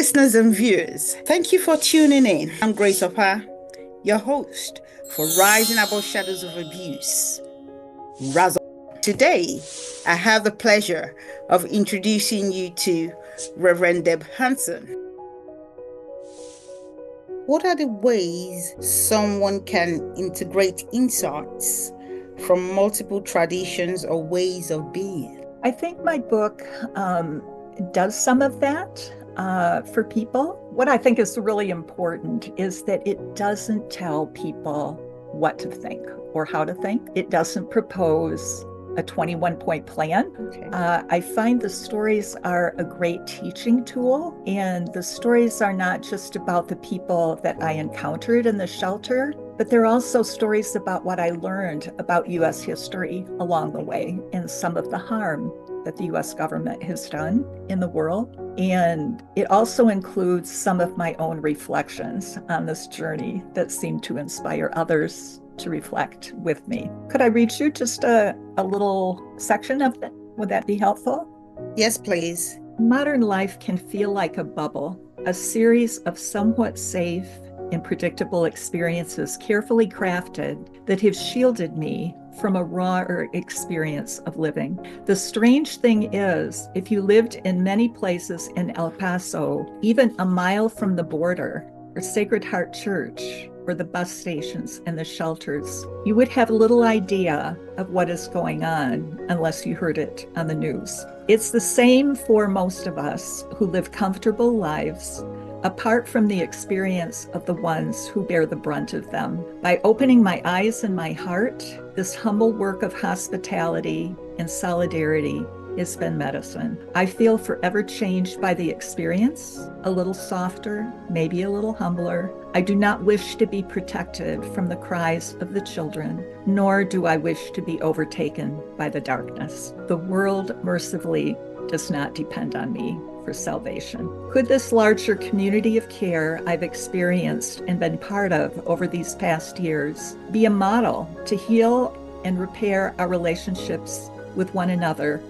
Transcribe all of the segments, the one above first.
listeners and viewers, thank you for tuning in. I'm Grace Ovba, your host for Rising Above Shadows of Abuse. Today, I have the pleasure of introducing you to Reverend Deb Hansen. What are the ways someone can integrate insights from multiple traditions or ways of being? I think my book does some of that for people. What I think is really important is that it doesn't tell people what to think or how to think. It doesn't propose a 21-point plan. Okay. I find the stories are a great teaching tool, and the stories are not just about the people that I encountered in the shelter, but they're also stories about what I learned about U.S. history along the way and some of the harm that the U.S. government has done in the world. And it also includes some of my own reflections on this journey that seem to inspire others to reflect with me. Could I read you just a little section of it? Would that be helpful? Yes, please. Modern life can feel like a bubble, a series of somewhat safe and predictable experiences carefully crafted that have shielded me from a rawer experience of living. The strange thing is, if you lived in many places in El Paso, even a mile from the border, or Sacred Heart Church, or the bus stations and the shelters, you would have little idea of what is going on unless you heard it on the news. It's the same for most of us who live comfortable lives apart from the experience of the ones who bear the brunt of them. By opening my eyes and my heart, this humble work of hospitality and solidarity has been medicine. I feel forever changed by the experience, a little softer, maybe a little humbler. I do not wish to be protected from the cries of the children, nor do I wish to be overtaken by the darkness. The world mercifully does not depend on me for salvation. Could this larger community of care I've experienced and been part of over these past years be a model to heal and repair our relationships with one another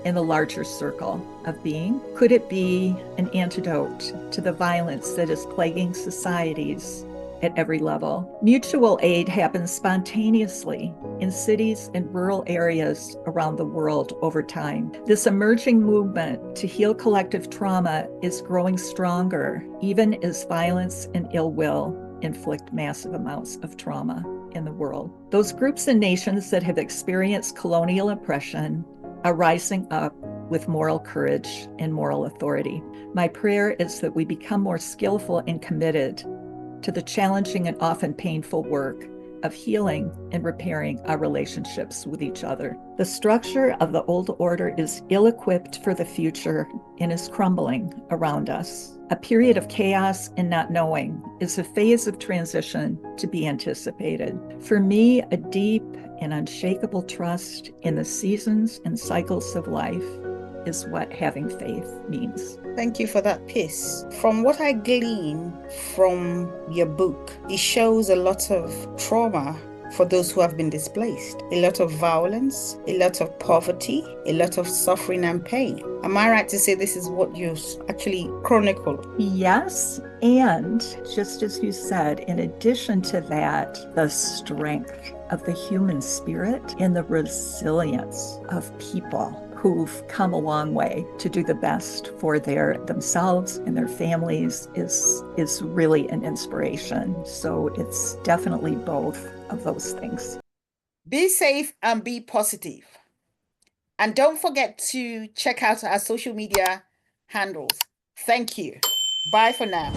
in the larger circle of being? Could it be an antidote to the violence that is plaguing societies at every level? Mutual aid happens spontaneously in cities and rural areas around the world over time. This emerging movement to heal collective trauma is growing stronger, even as violence and ill will inflict massive amounts of trauma in the world. Those groups and nations that have experienced colonial oppression are rising up with moral courage and moral authority. My prayer is that we become more skillful and committed to the challenging and often painful work of healing and repairing our relationships with each other. The structure of the old order is ill-equipped for the future and is crumbling around us. A period of chaos and not knowing is a phase of transition to be anticipated. For me, a deep and unshakable trust in the seasons and cycles of life is what having faith means. Thank you for that piece. From what I glean from your book, it shows a lot of trauma for those who have been displaced, a lot of violence, a lot of poverty, a lot of suffering and pain. Am I right to say this is what you actually chronicle? Yes, and just as you said, in addition to that, the strength of the human spirit and the resilience of people who've come a long way to do the best for themselves and their families is really an inspiration. So it's definitely both of those things. Be safe and be positive. And don't forget to check out our social media handles. Thank you. Bye for now.